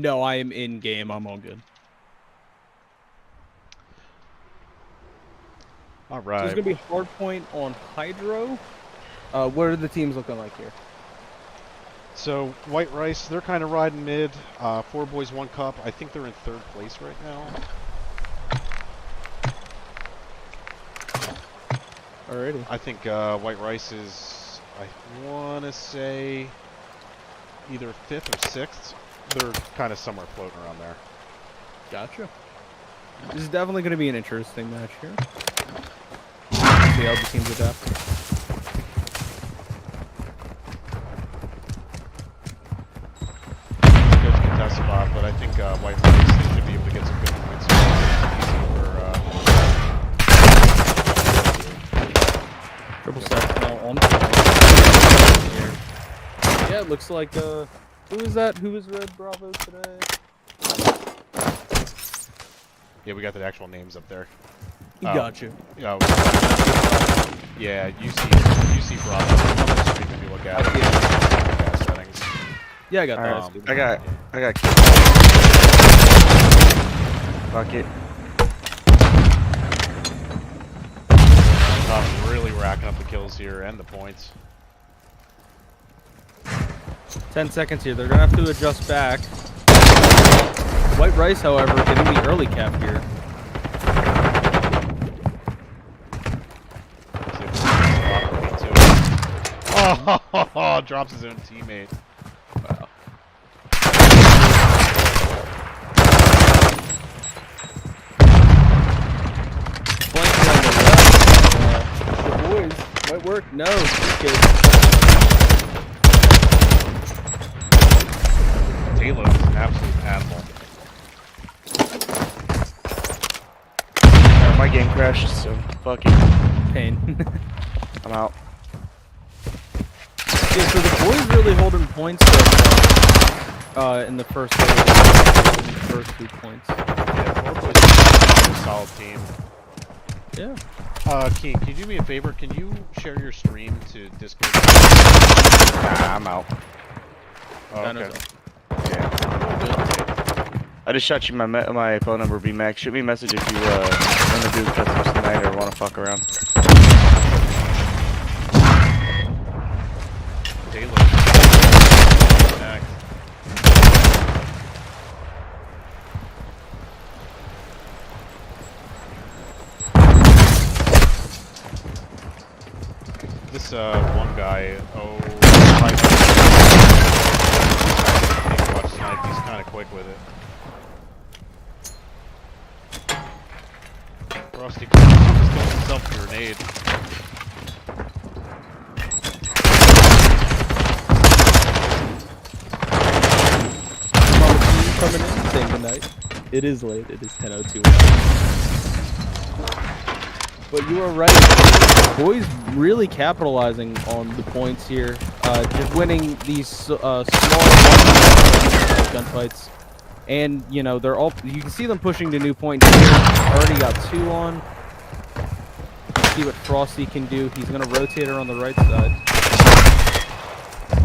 No, I am in game. I'm all good. All right. So it's gonna be hard point on Hydro. What are the teams looking like here? So White Rice, they're kind of riding mid. 4Boys1Cup, I think they're in 3rd place right now. Alrighty. I think White Rice is, I want to say, either 5th or 6th. They're kind of somewhere floating around there. Gotcha. This is definitely going to be an interesting match here. See how the teams adapt. Good contest spot, but I think White Rice should be able to get some good points for, Triple stack now on here. Yeah, it looks like who is that? Who is Red Bravo today? Yeah, we got the actual names up there. Gotcha. Yeah, UC Bravo. If you look at it. Yeah, settings. Yeah, I got that. I got bucket. Really racking up the kills here and the points. 10 seconds here. They're gonna have to adjust back. White Rice, however, getting the early cap here. Oh, drops his own teammate. Wow. Flanking on the left. The boys might work. No, good. Taylor is an absolute animal. My game crashed, so fucking Pain. I'm out. Yeah, so the boys really holding points so far, in the first 2 points. Yeah, 4Boys is a solid team. Yeah. Keen, can you do me a favor? Can you share your stream to Discord? Nah, I'm out. Oh, okay. Yeah. I just shot you my phone number, BMax. Shoot me a message if you want to do customs tonight or want to fuck around. Taylor. Next. This one guy, he's kind of quick with it. Frosty just got himself a grenade. Coming in, saying goodnight. It is late. It is 10:02. But you are right. Boys really capitalizing on the points here. Just winning these small gunfights. And, you know, they're all... You can see them pushing to new point here. Already got 2 on. See what Frosty can do. He's going to rotate her on the right side.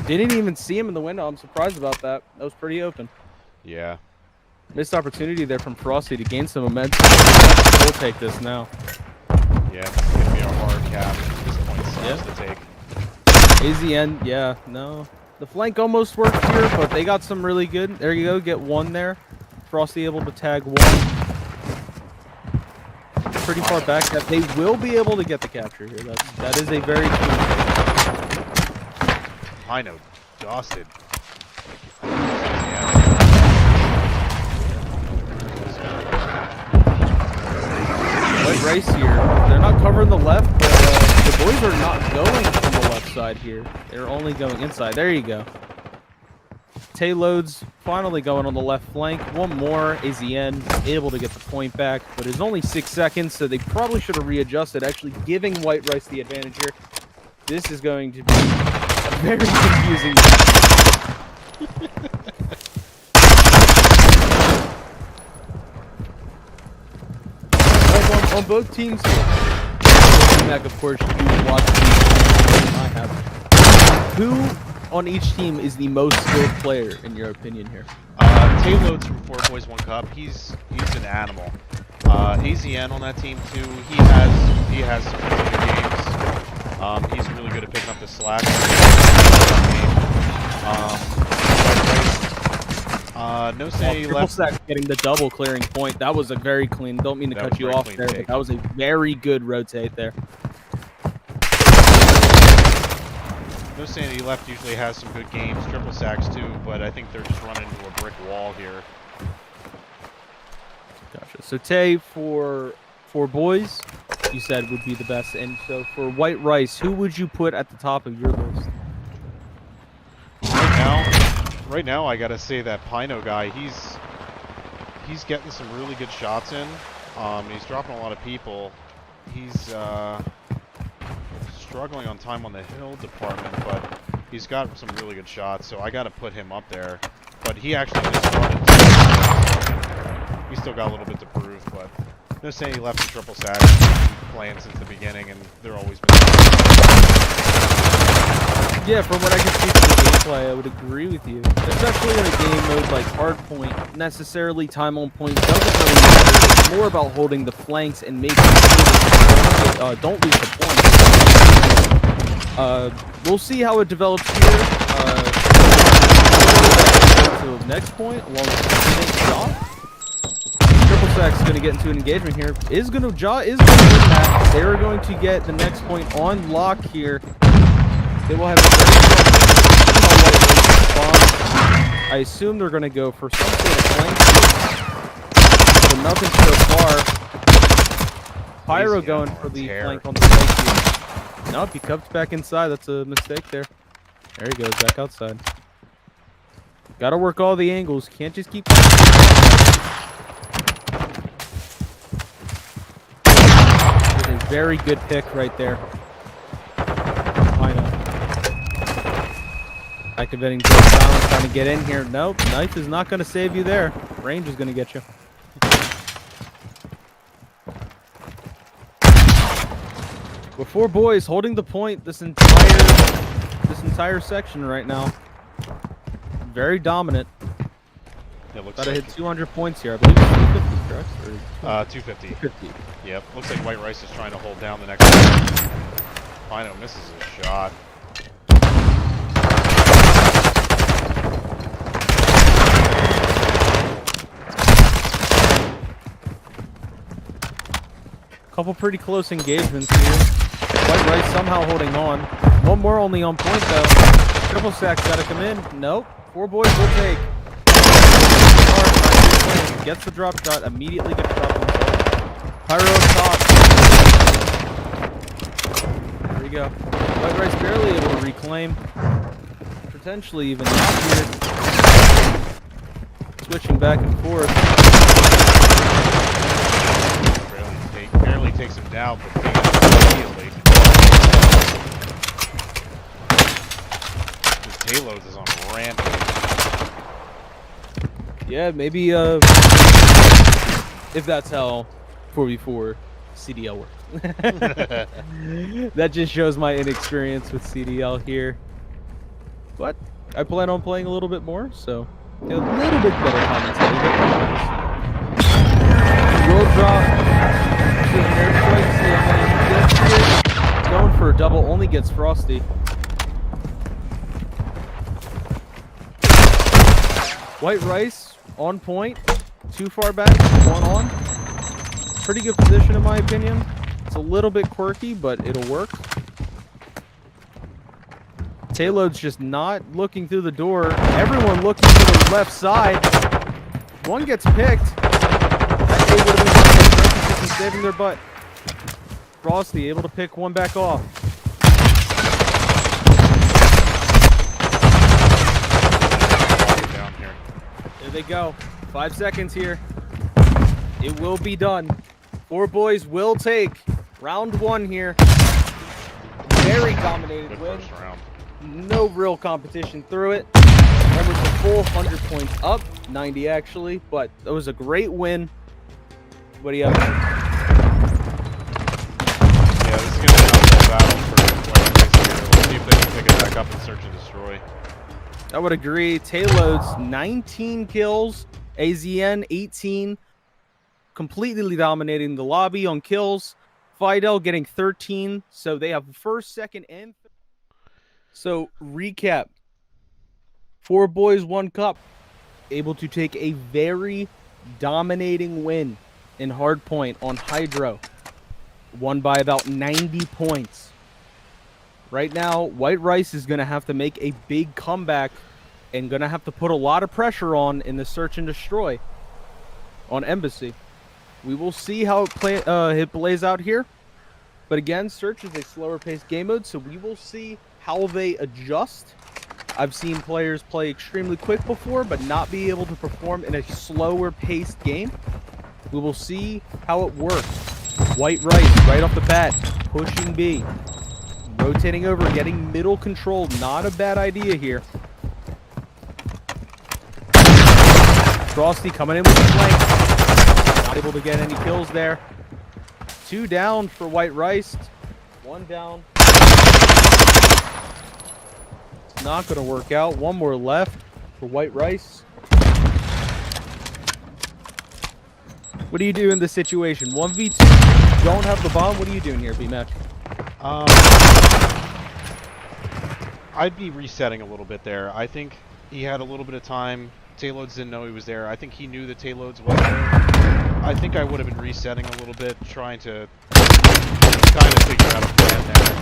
Didn't even see him in the window. I'm surprised about that. That was pretty open. Yeah. Missed opportunity there from Frosty to gain some momentum. We'll take this now. Yeah, it's going to be a hard cap. This point sucks to take. AZN, yeah, no. The flank almost worked here, but they got some really good. There you go, get 1 there. Frosty able to tag 1. Pretty far back. That they will be able to get the capture here. That is a very key. I know, dusted. White Rice here. They're not covering the left, but the boys are not going from the left side here. They're only going inside. There you go. Tayloads finally going on the left flank. 1 more. AZN able to get the point back, but it's only 6 seconds, so they probably should have readjusted, actually giving White Rice the advantage here. This is going to be a very confusing on both teams. Back, of course, you watch I have. Who on each team is the most skilled player, in your opinion, here? Payloads from 4Boys1Cup. He's an animal. AZN on that team too. He has some really good games. He's really good at picking up the slack. No say Triple left. Sack getting the double clearing point. That was a very clean. Don't mean to cut you off there, but that was a very good rotate there. No saying he left usually has some good games, triple sacks too, but I think they're just running into a brick wall here. Gotcha. So Tay for 4Boys, you said would be the best, and so for White Rice, who would you put at the top of your list? Right now, I gotta say that Pino guy, he's getting some really good shots in. He's dropping a lot of people. He's struggling on time on the hill department, but he's got some really good shots, so I gotta put him up there. But he actually just started. He's still got a little bit to prove, but no saying he left in triple sack. He's been playing since the beginning, and they're always been. Yeah, from what I can see from the gameplay, I would agree with you. Especially in a game mode like Hardpoint, necessarily time on point doesn't really matter. It's more about holding the flanks and making sure that don't lose the point. We'll see how it develops here. To the next point, along with the shot. Triple Sack's going to get into an engagement here. Jaw is going to win that. They are going to get the next point on lock here. They will have a very strong. I assume they're going to go for some sort of flank. But nothing so far. Pyro going for the flank on the flank here. Nope, he cupped back inside. That's a mistake there. There he goes, back outside. Got to work all the angles. Can't just keep. A very good pick right there. Activating Joe Silence, trying to get in here. Nope, knife is not going to save you there. Range is going to get you. With 4Boys holding the point this entire section right now. Very dominant. It looks Gotta like hit 200 points here. I believe it's 250, correct? Or 250. 250. Yep. Looks like White Rice is trying to hold down the next one. Pino misses his shot. Couple pretty close engagements here. White Rice somehow holding on. One more only on point though. Triple Sack's gotta come in. Nope. 4Boys will take. Gets the drop shot. Immediately gets dropped himself. Pyro up top. There we go. White Rice barely able to reclaim. Potentially even not here. Switching back and forth. Barely takes him down, but immediately. His payloads is on rampage. Yeah, maybe if that's how 4v4 CDL works. That just shows my inexperience with CDL here. But I plan on playing a little bit more, so a little bit better commentating. Roll drop. Going for a double only gets Frosty. White Rice on point, too far back, one on. Pretty good position in my opinion. It's a little bit quirky, but it'll work. Tayload's just not looking through the door. Everyone looking to the left side. One gets picked. That would have been saving their butt. Frosty able to pick one back off. Down here. There they go. 5 seconds here. It will be done. 4Boys will take round one here. Very dominated Good win. first round. No real competition through it. Remember, it's a full 100 points up, 90 actually, but it was a great win. What do you have? Yeah, this is going to be an uphill battle for White Rice here. We'll see if they can pick it back up and search and destroy. I would agree. Tayloads, 19 kills. AZN, 18. Completely dominating the lobby on kills. Fidel getting 13. So they have first, second, and third. So, recap. 4Boys1Cup. Able to take a very dominating win in Hardpoint on Hydro. Won by about 90 points. Right now, White Rice is going to have to make a big comeback and going to have to put a lot of pressure on in the search and destroy on Embassy. We will see how it plays out here. But again, Search is a slower paced game mode, so we will see how they adjust. I've seen players play extremely quick before, but not be able to perform in a slower paced game. We will see how it works. White Rice, right off the bat, pushing B. Rotating over, getting middle control. Not a bad idea here. Frosty coming in with the flank. Not able to get any kills there. 2 down for White Rice. 1 down. It's not going to work out. 1 more left for White Rice. What do you do in this situation? 1v2. Don't have the bomb. What are you doing here, B-Match? I'd be resetting a little bit there. I think he had a little bit of time. Tayloads didn't know he was there. I think he knew that Tayloads was there. I think I would have been resetting a little bit, trying to kind of figure out a plan there.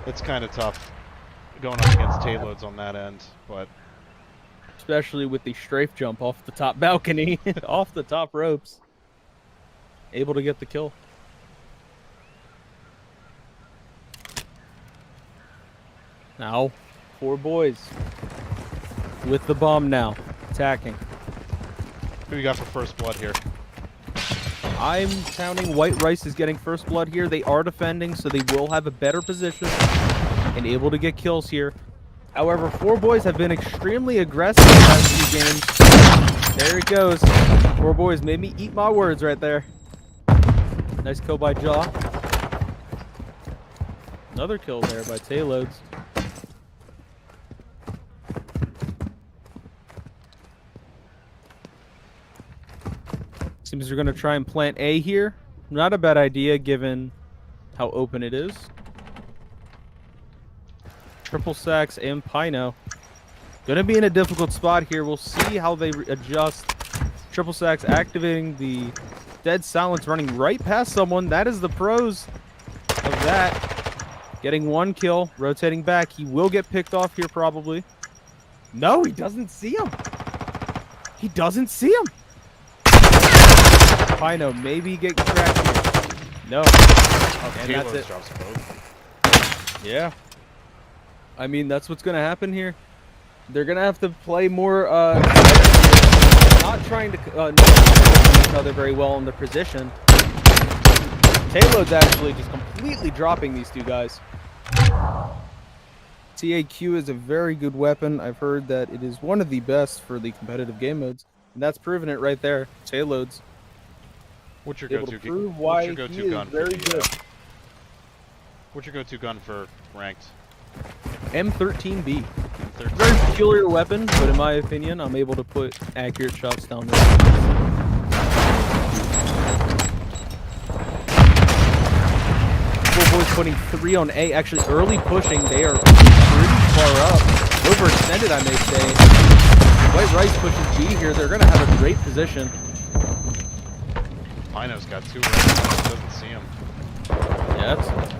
It's kind of tough going up against Tayloads on that end, but... Especially with the strafe jump off the top balcony, off the top ropes. Able to get the kill. Now, 4 boys with the bomb now, attacking. Who you got for first blood here? I'm counting White Rice is getting first blood here. They are defending, so they will have a better position and able to get kills here. However, 4 boys have been extremely aggressive in the last few games. There it goes. 4 boys made me eat my words right there. Nice kill by Jaw. Another kill there by Tayloads. Seems they're going to try and plant A here. Not a bad idea given how open it is. Triple Sacks and Pino. Going to be in a difficult spot here. We'll see how they adjust. Triple Sacks activating the dead silence, running right past someone. That is the pros of that. Getting 1 kill, rotating back. He will get picked off here probably. No, he doesn't see him. He doesn't see him. Pino, maybe get cracked here. No. Oh, and that's it. Drops both. Yeah. I mean, that's what's going to happen here. They're going to have to play more, not trying to know each other very well in their position. Tayload's actually just completely dropping these 2 guys. TAQ is a very good weapon. I've heard that it is one of the best for the competitive game modes. And that's proven it right there. Tayload's. What's your Able go-to to prove why he is gun very for good. What's your go-to gun for ranked? M13B. M13. Very peculiar weapon, but in my opinion, I'm able to put accurate shots down there. 4 boys putting 3 on A. Actually, early pushing. They are pretty far up. Overextended, I may say. White Rice pushes B here. They're going to have a great position. Pino's got 2 rings. Doesn't see him.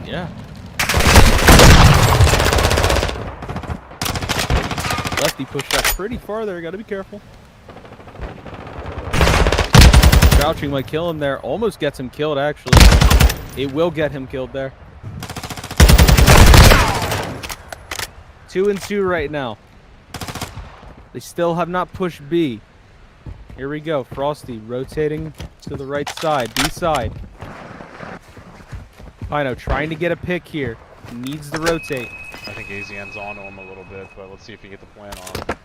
Yeah. Lefty pushed that pretty far there. Got to be careful. Crouching might kill him there. Almost gets him killed, actually. It will get him killed there. 2 and 2 right now. They still have not pushed B. Here we go. Frosty rotating to the right side. B side. Pino trying to get a pick here. He needs to rotate. I think AZN's on to him a little bit, but let's see if he get the plan on.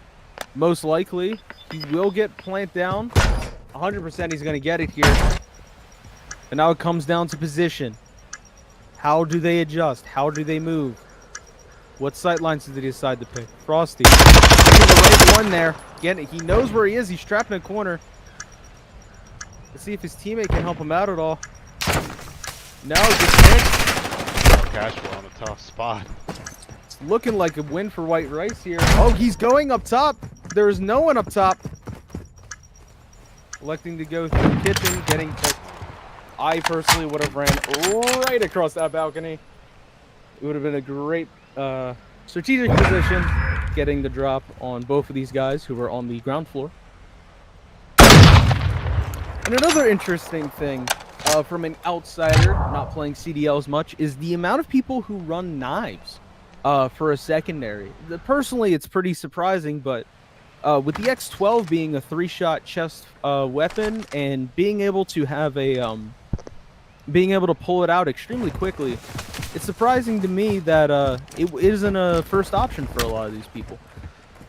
Most likely, he will get plant down. 100% he's going to get it here. And now it comes down to position. How do they adjust? How do they move? What sight lines did he decide to pick? Frosty. Picking the right one there. Again, he knows where he is. He's trapped in a corner. Let's see if his teammate can help him out at all. No, just missed. Casual on a tough spot. It's looking like a win for White Rice here. Oh, he's going up top. There is no one up top. Electing to go through the kitchen, getting picked. I personally would have ran right across that balcony. It would have been a great strategic position, getting the drop on both of these guys who were on the ground floor. And another interesting thing from an outsider, not playing CDLs much, is the amount of people who run knives for a secondary. Personally, it's pretty surprising, but with the X12 being a 3-shot chest weapon and being able to have a being able to pull it out extremely quickly, it's surprising to me that it isn't a first option for a lot of these people.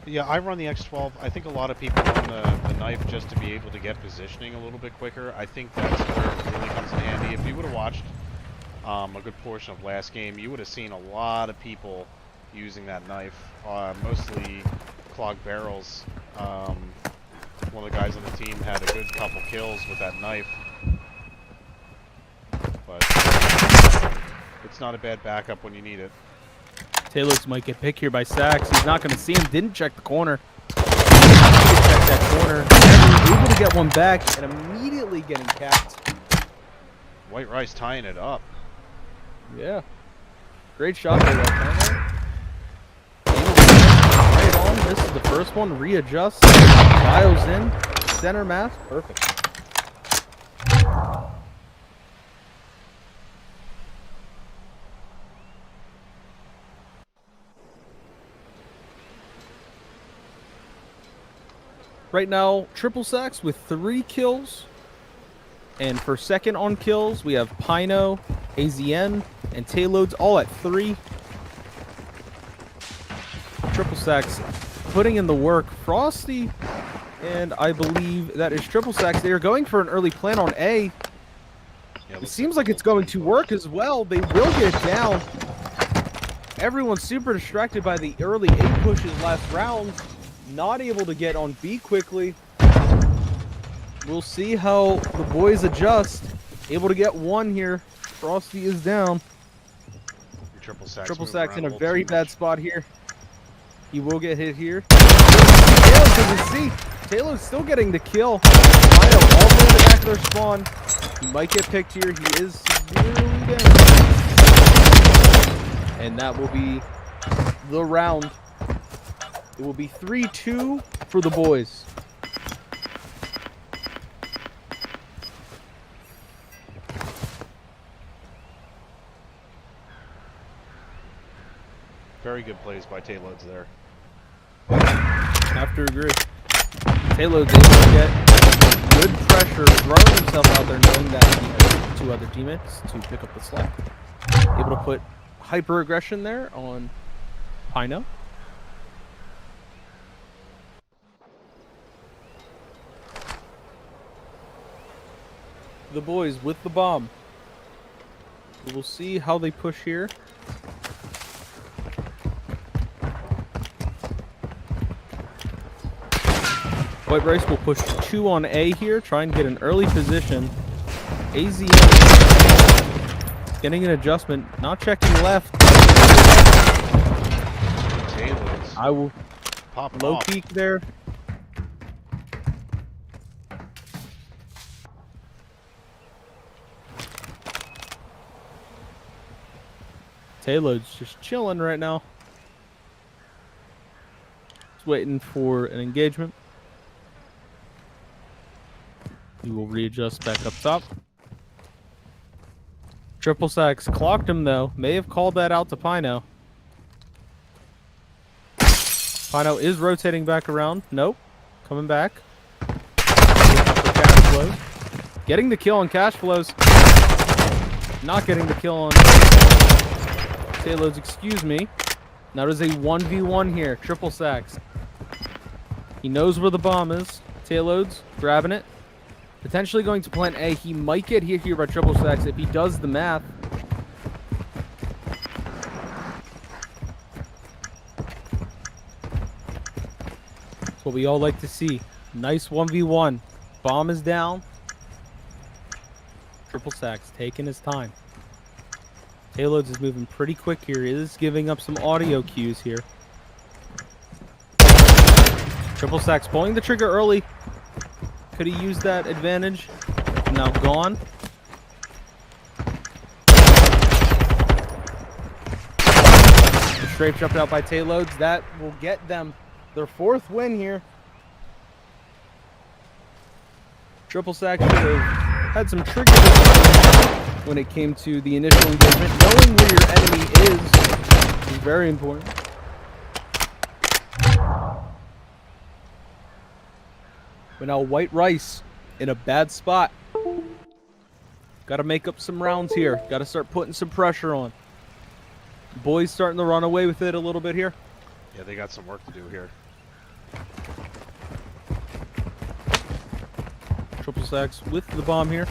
Yeah, I run the X12. I think a lot of people run the knife just to be able to get positioning a little bit quicker. I think that's where it really comes in handy. If you would have watched a good portion of last game, you would have seen a lot of people using that knife, mostly clogged barrels. One of the guys on the team had a good couple kills with that knife. But it's not a bad backup when you need it. Taylor's might get picked here by Sachs. He's not going to see him. Didn't check the corner. Didn't check that corner. Never able to get one back and immediately getting capped. White Rice tying it up. Yeah. Great shot there, right on. This is the first one. Readjusts. Dials in. Center mass. Perfect. Right now, Triple Sacks with 3 kills. And for second on kills, we have Pino, AZN, and Tayloads all at 3. Triple Sacks putting in the work. Frosty, and I believe that is Triple Sacks. They are going for an early plant on A. Yeah, It seems like it's going to work as well. They will get it down. Everyone's super distracted by the early A pushes last round. Not able to get on B quickly. We'll see how the boys adjust. Able to get one here. Frosty is down. Triple Sacks in a very bad spot here. He will get hit here. Taylor doesn't see. Taylor's still getting the kill. Mino all the way in the back of their spawn. He might get picked here. He is severely down. And that will be the round. It will be 3-2 for the boys. Very good plays by Tayloads there. Have to agree. Tayloads able to get good pressure, throwing himself out there knowing that he has 2 other teammates to pick up the slack. Able to put hyper aggression there on Pino. The boys with the bomb. We will see how they push here. White Rice will push 2 on A here, try and get an early position. AZN getting an adjustment, not checking left. Tayloads. I will Pop low off. peek there. Tayload's just chilling right now. Just waiting for an engagement. He will readjust back up top. Triple Sacks clocked him though. May have called that out to Pino. Pino is rotating back around. Nope. Coming back. Cash flows. Getting the kill on cash flows. Not getting the kill on Tayloads, excuse me. Now there's a 1v1 here. Triple Sacks. He knows where the bomb is. Tayloads grabbing it. Potentially going to plant A. He might get hit here by Triple Sacks if he does the math. What we all like to see. Nice 1v1. Bomb is down. Triple Sacks taking his time. Payloads is moving pretty quick here. He is giving up some audio cues here. Triple Sacks pulling the trigger early. Could he use that advantage? Now gone. The strafe jumped out by Payloads. That will get them their 4th win here. Triple Sacks should have had some trigger when it came to the initial engagement. Knowing where your enemy is very important. But now White Rice in a bad spot. Got to make up some rounds here. Got to start putting some pressure on. Boys starting to run away with it a little bit here. Yeah, they got some work to do here. Triple Sacks with the bomb here.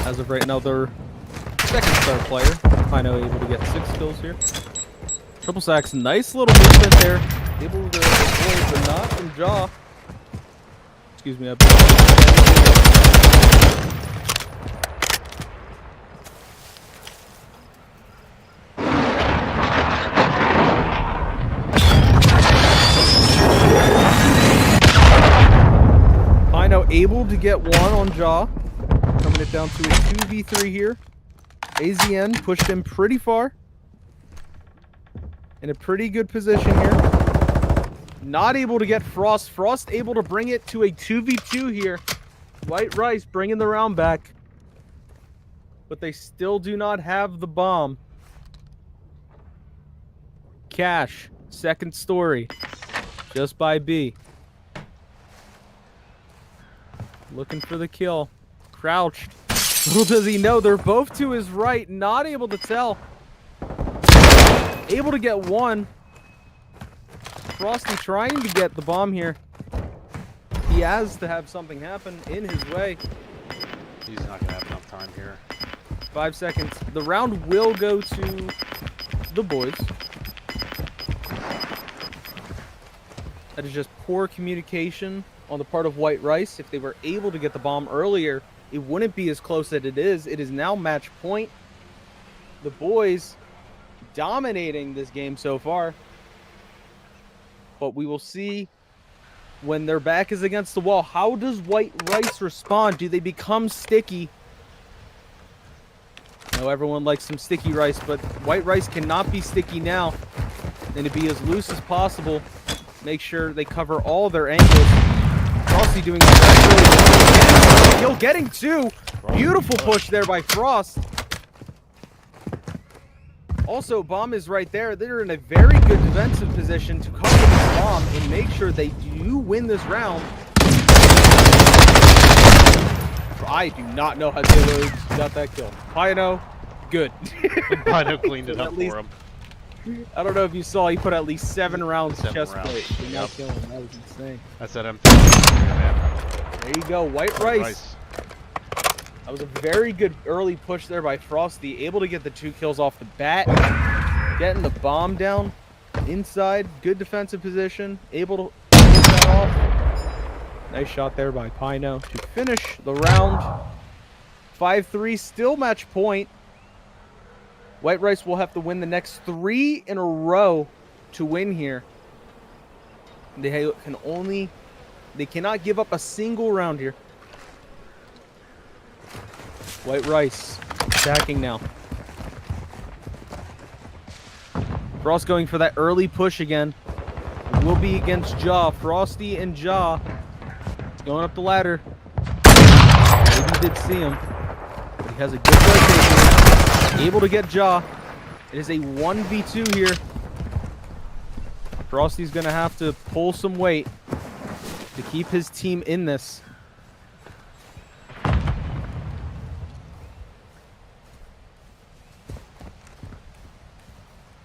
As of right now, their 2nd star player. Pino able to get 6 kills here. Triple Sacks, nice little movement there. Able to avoid the knot from Jaw. Excuse me, Pino able to get 1 on Jaw. Coming it down to a 2v3 here. AZN pushed him pretty far. In a pretty good position here. Not able to get Frost. Frost able to bring it to a 2v2 here. White Rice bringing the round back. But they still do not have the bomb. Cash, 2nd story. Just by B. Looking for the kill. Crouched. Little does he know, they're both to his right. Not able to tell. Able to get 1. Frosty trying to get the bomb here. He has to have something happen in his way. He's not going to have enough time here. 5 seconds. The round will go to the boys. That is just poor communication on the part of White Rice. If they were able to get the bomb earlier, it wouldn't be as close as it is. It is now match point. The boys dominating this game so far. But we will see when their back is against the wall. How does White Rice respond? Do they become sticky? I know everyone likes some sticky rice, but White Rice cannot be sticky now. And to be as loose as possible. Make sure they cover all their angles. Frosty doing that. Kill getting 2. Beautiful push there by Frost. Also, bomb is right there. They're in a very good defensive position to cover this bomb and make sure they do win this round. I do not know how Taylor got that kill. Pino, good. Pino cleaned it up for him. I don't know if you saw, he put at least 7 rounds 7 chest rounds. plate. Did not Yep. kill him. That was insane. That's that M3. There you go, White Rice. That was a very good early push there by Frosty. Able to get the 2 kills off the bat. Getting the bomb down inside. Good defensive position. Able to get that off. Nice shot there by Pino to finish the round. 5-3, still match point. White Rice will have to win the next 3 in a row to win here. They cannot give up a single round here. White Rice attacking now. Frost going for that early push again. It will be against Jaw. Frosty and Jaw going up the ladder. Maybe did see him. But he has a good rotation. Able to get Jaw. It is a 1v2 here. Frosty's going to have to pull some weight to keep his team in this.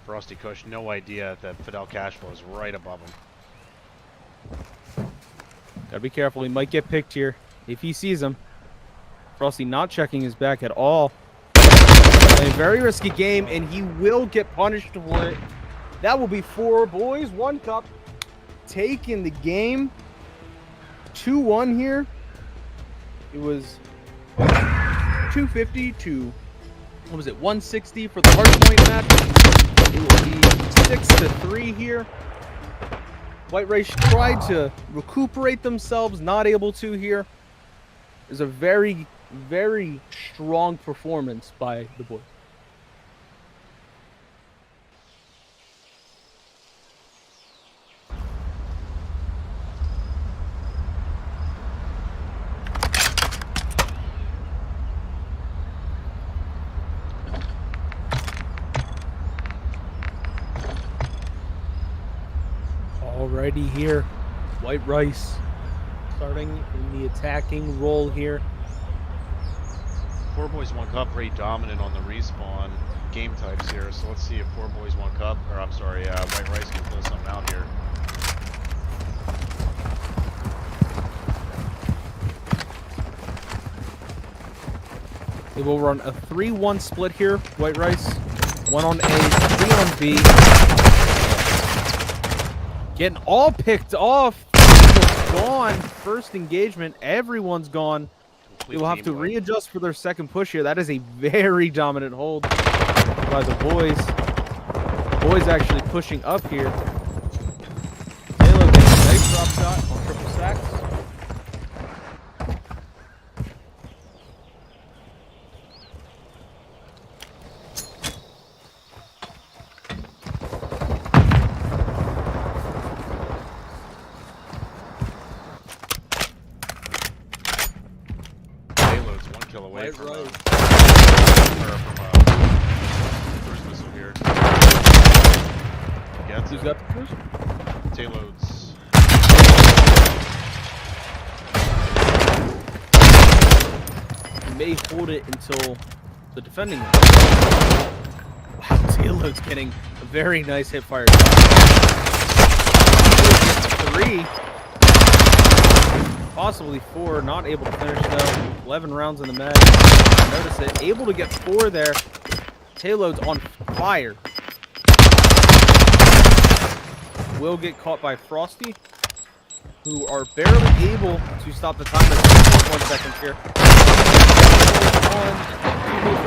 Frosty Kush, no idea that Fidel Cashflow is right above him. Gotta be careful. He might get picked here if he sees him. Frosty not checking his back at all. A very risky game, and he will get punished for it. That will be 4Boys1Cup taken the game 2-1 here. It was 250 to, what was it, 160 for the hardpoint match. It will be 6-3 here. White Rice tried to recuperate themselves, not able to here. It was a very, very strong performance by the boys. Alrighty here, White Rice starting in the attacking role here. 4Boys1Cup pretty dominant on the respawn game types here, so let's see if 4Boys1Cup, or I'm sorry, White Rice can pull something out here. They will run a 3-1 split here, White Rice. 1 on A, 3 on B. Getting all picked off. Gone. First engagement. Everyone's gone. They will have to readjust for their second push here. That is a very dominant hold by the boys. Boys actually pushing up here. Taylor getting a nice drop shot on triple stacks. Away from, right. First missile here. Gets Who's it. got the first? Payloads. He may hold it until the defending. Wow, Taylor's getting a very nice hip fire shot. 3. Possibly 4, not able to finish though. 11 rounds in the mag. Notice it. Able to get 4 there. Tailload's on fire. Will get caught by Frosty, who are barely able to stop the timer. 1 second here.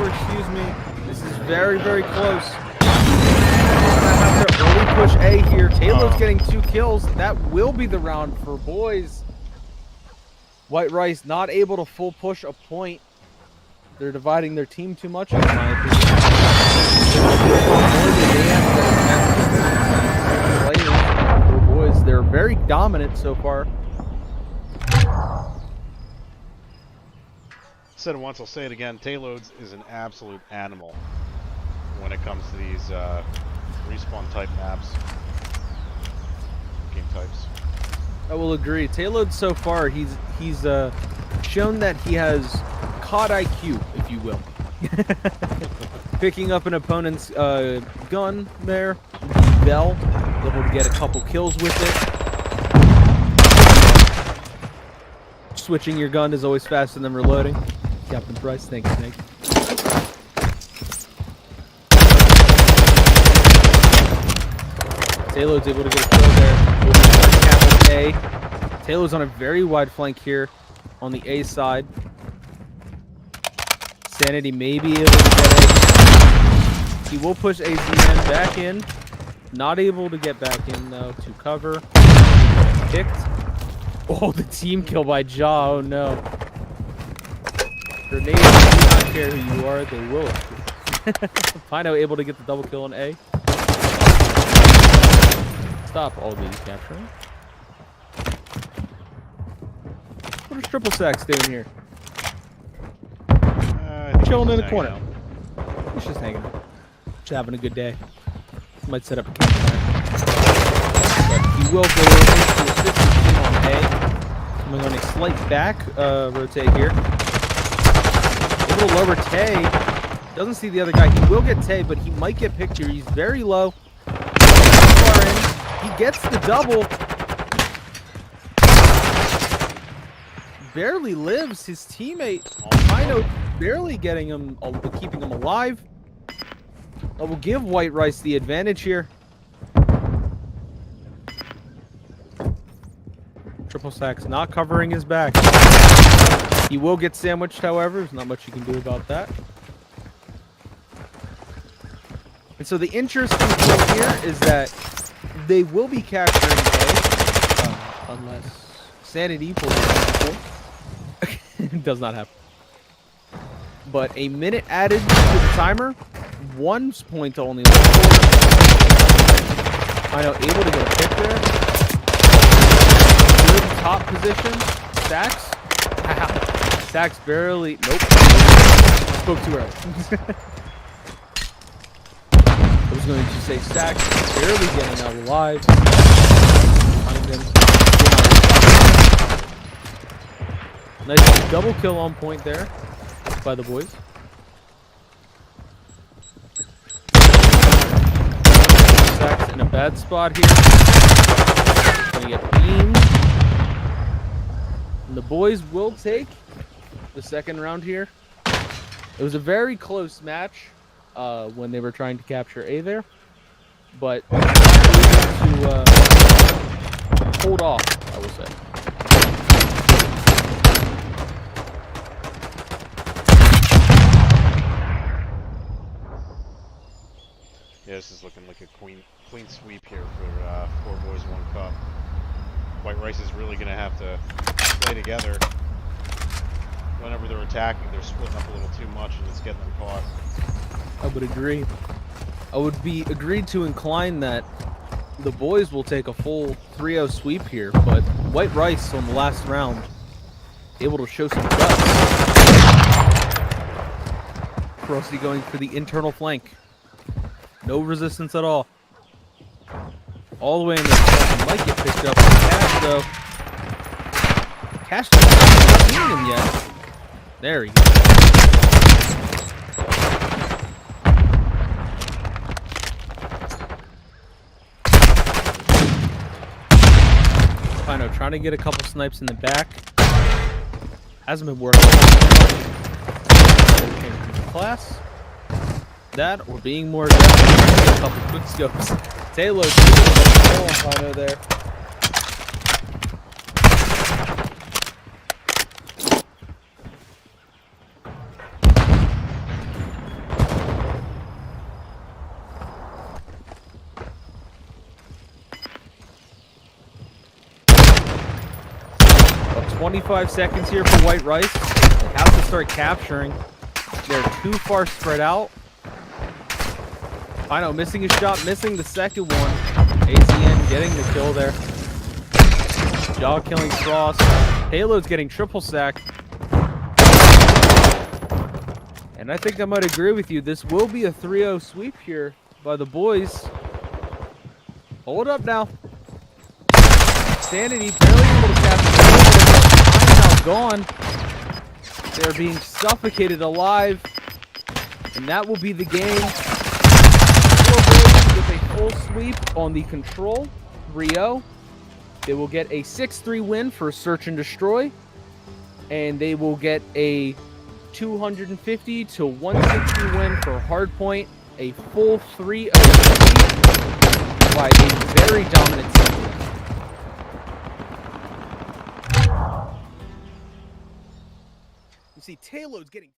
Excuse me. This is very, very close. Early push A here. Tailload's getting 2 kills. That will be the round for boys. White Rice not able to full push a point. They're dividing their team too much, in my opinion. Boys, they're very dominant so far. Said it once, I'll say it again. Tailloads is an absolute animal when it comes to these respawn type maps, game types. I will agree. Taylor so far, he's shown that he has COD IQ, if you will. Picking up an opponent's gun there, Bell, able to get a couple kills with it. Switching your gun is always faster than reloading. Captain Price, thank you, thank you. Taylor's able to get a kill there. A. Taylor's on a very wide flank here on the A side. Sanity may be able to get it. He will push AZN back in. Not able to get back in though to cover. Picked. Oh, the team kill by Jaw. Oh no. Grenade, do not care who you are, they will. Pino able to get the double kill on A. Stop all these capturing. What is Triple Sacks doing here? Chilling in the corner. He's just hanging out. Just having a good day. Might set up a campfire. But he will go over to assist his team on A. Coming on a slight back rotate here. Able to lower Tay. Doesn't see the other guy. He will get Tay, but he might get picked here. He's very low. Far in. He gets the double. Barely lives. His teammate, Pino, barely getting him, keeping him alive. I will give White Rice the advantage here. Triple sacks not covering his back. He will get sandwiched, however. There's not much you can do about that. And so the interesting thing here is that they will be capturing A, unless Sanity pulls it. It does not happen. But a minute added to the timer. 1 point only. I know, able to get a pick there. Good top position. Stacks. Stacks barely. Nope. Spoke too early. I was going to say Stacks barely getting out alive. Nice double kill on point there by the boys. Stacks in a bad spot here. Gonna get beamed. And the boys will take the second round here. It was a very close match when they were trying to capture A there, but to hold off, I will say. Yeah, this is looking like a clean sweep here for 4Boys1Cup. White Rice is really going to have to play together. Whenever they're attacking, they're splitting up a little too much and it's getting them caught. I would agree. I would be agreed to incline that the boys will take a full 3-0 sweep here, but White Rice on the last round able to show some guts. Frosty going for the internal flank. No resistance at all. All the way in the might get picked up by Cash though. Cash not seeing him yet. There he goes. Pino trying to get a couple snipes in the back. Hasn't been working class. That or being more aggressive. A couple quick scopes. Taylor on Pino there. About 25 seconds here for White Rice. They have to start capturing. They're too far spread out. Pino missing his shot, missing the second one. ACN getting the kill there. Jaw killing Frost. Halo's getting triple sack. And I think I might agree with you. This will be a 3-0 sweep here by the boys. Hold up now. Sanity barely able to capture. Time now gone. They're being suffocated alive. And that will be the game. With a full sweep on the control, 3-0. They will get a 6-3 win for search and destroy, and they will get a 250 to 160 win for hardpoint, a full 3-0 sweep by a very dominant team. You see, Taylor's getting